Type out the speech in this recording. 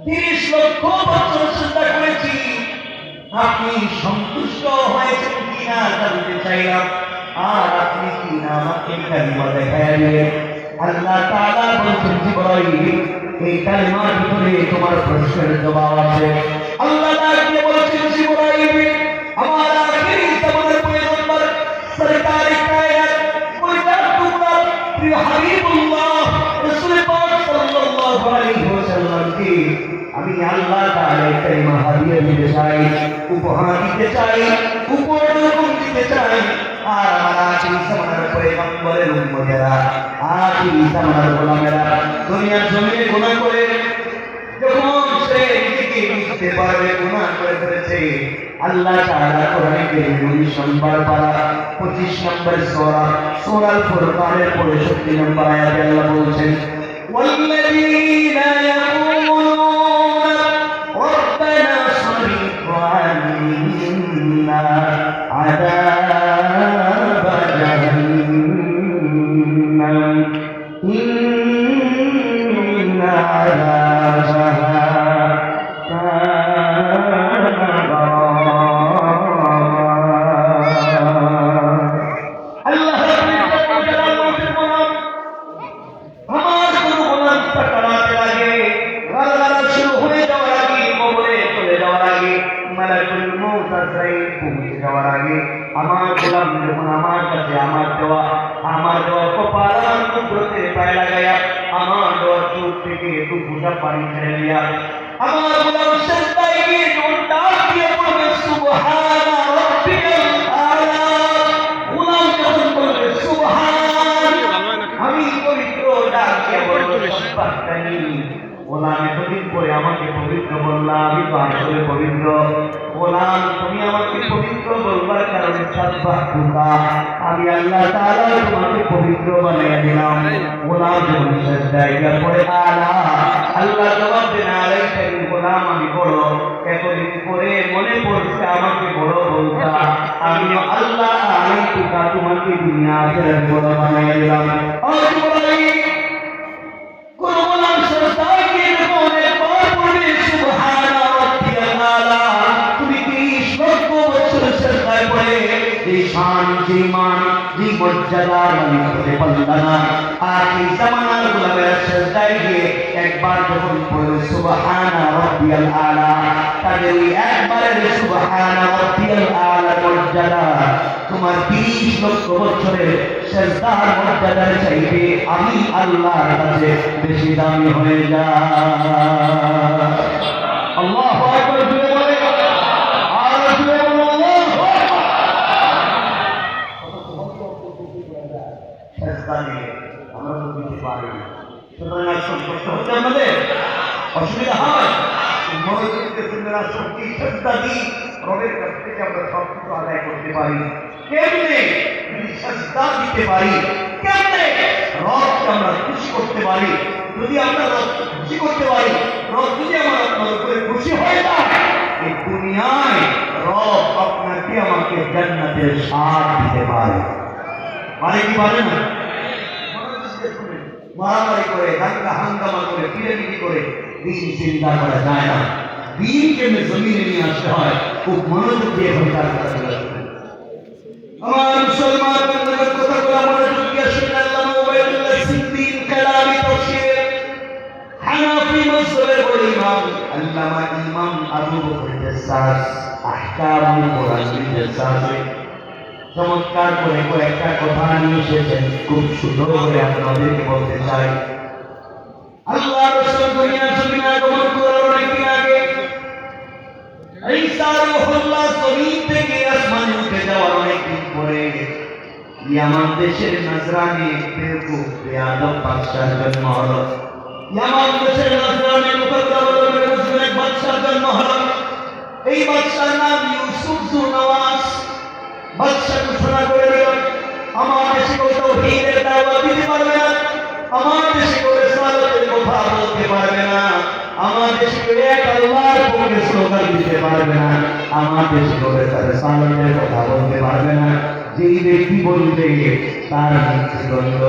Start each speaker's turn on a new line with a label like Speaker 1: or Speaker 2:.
Speaker 1: 30 লক্ষ বছর চিন্তা করেছি, আপনি সন্তুষ্ট হয়েছেন কিনা জানতে চাইলাম, আর আপনি কি না আমাকে কালিমা দেখায় দিলেন। আল্লাহ তাআলা বলছেন, জিবরাইল, এই কালিমার ভিতরে তোমার প্রশ্নের জবাব আছে। আল্লাহ তাআলা বলছেন, জিবরাইল, আমার আখিরি জামানার পয়গম্বর সরকার কায়নাত কলিজার টুকরা প্রিয় হাবিবুল্লাহ রাসূল পাক সাল্লাল্লাহু আলাইহি ওয়াসাল্লামকে আমি আল্লাহ তাআলা কালিমা হাদিয়া দিতে চাই, উপহার দিতে চাই, উপঢৌকন দিতে চাই। আর আমার আখিরি জামানার পয়গম্বরের উম্মতেরা, আখিরি জামানার গোলামেরা দুনিয়ার জমিনে গুনাহ করে যখন সে নিজেকে বুঝতে পারবে গুনাহ করে ফেলেছে, আল্লাহ তাআলা কোরআনে কারীম 19 নম্বর পারা 25 নম্বর সূরা আল ফুরকানের 65 নম্বর আয়াতে আল্লাহ বলছেন, ওয়াল্লাযীনা ইয়াকুলুনা রাব্বানা সরিফ আন্না আযাবা জাহান্নাম ইন্না আযাবাহা আমার গোলাম যখন আমার কাছে আমার দেওয়া কপাল কুদরতে পায়ে লাগায়া আমার দেওয়া চোখ থেকে একটু ফুটা পানি ছেড়ে দিয়া আমার গোলাম সিজদায় গিয়ে যখন ডাক দিয়ে বলবে সুবহানা রাব্বিয়াল আলা, গোলাম যখন বলবে সুবহান, আমি পবিত্র ডাক দিয়ে বলবো সুবহানাল্লাহি। গোলাম এতদিন পরে আমাকে পবিত্র বললা, আমি তো আসলে পবিত্র। গোলাম তুমি আমাকে পবিত্র বলবার কারণে সাব্বাহতুকা, আমি আল্লাহ তাআলা তোমাকে পবিত্র বানিয়ে দিলাম। গোলাম যখন সিজদায় গিয়ে পড়ে আলা, আল্লাহ জবাব দেন, আলাইকা গোলাম আমি বড়, এতদিন পরে মনে পড়ছে আমাকে বড় বলতা, আমি আল্লাহ আলাইকা তোমাকে দুনিয়া আখিরাত বড় বানিয়ে দিলাম। একবার যখন পড়বে সুবহানা রাব্বিয়াল আলা, তাদের একবারের সুবহানা রাব্বিয়াল আলা মর্যাদা তোমার 30 লক্ষ বছরের সিজদার মর্যাদার চাইতে আমি আল্লাহর কাছে বেশি দামি হয়ে যায়। আল্লাহু আকবার জোরে বলে, আর জোরে বলো আল্লাহু আকবার। সিজদা দিয়ে আমরা তো দিতে পারি না, সুতরাং আসল কষ্ট হচ্ছে আমাদের, অসুবিধা হয় মনোযোগকে সুন্দর শক্তি সিজদা দিই রবের কাছ থেকে আমরা সব কিছু আদায় করতে পারি। কেমনে যদি সিজদা দিতে পারি, কেমনে রবকে আমরা খুশি করতে পারি, যদি আমরা রবকে খুশি করতে পারি, রব যদি আমার আপনার উপরে খুশি হয়ে যায়, এই দুনিয়ায় রব আপনাকে আমাকে জান্নাতের স্বাদ দিতে পারে। পারে কি পারে না? মারামারি করে, দাঙ্গা হাঙ্গামা করে, পিড়াপিড়ি করে দিন চিন্তা করা যায় না। দিনকে জমিনে নিয়ে আসতে হয়, খুব মনোযোগ দিয়ে তার কাছে আমার মুসলমান বন্ধুদের কথাগুলো মনোযোগ দিয়ে শুনে আল্লামা ওবায়দুল্লাহ সিদ্দিক কালামি তাফসীর হানাফি মাযহাবের বড় ইমাম আল্লামা ইমাম আবু বকর জাসাস আহকামুল কোরআন জাসাসে চমৎকার করে কয়েকটা কথা নিয়ে এসেছেন, খুব সুন্দর করে আপনাদেরকে বলতে চাই। আল্লাহ রাসূল দুনিয়ার জমিনে আগমন করার অনেকদিন আগে ঈসা রূহুল্লাহ জমিন থেকে আসমানে উঠে যাওয়ার অনেকদিন পরে ইয়ামান দেশের নাজরানি বেকুব বেয়াদব বাদশার জন্ম হলো। ইয়ামান দেশের নাজরানি মুকাদ্দামের মুসলিম বাদশার জন্ম হলো। এই বাদশার নাম ইউসুফ যুনওয়াস। বাদশা ঘোষণা করে দিল, আমার দেশে কেউ তাওহীদের দাওয়াত দিতে পারবে না, আমার দেশে কেউ রিসালাতের কথা বলতে পারবে না, আমার দেশে কেউ এক আল্লাহর পক্ষে স্লোগান দিতে পারবে না, আমার দেশে কেউ রিসালাতের কথা বলতে পারবে না। যেই ব্যক্তি বলবে তার মৃত্যুদণ্ড।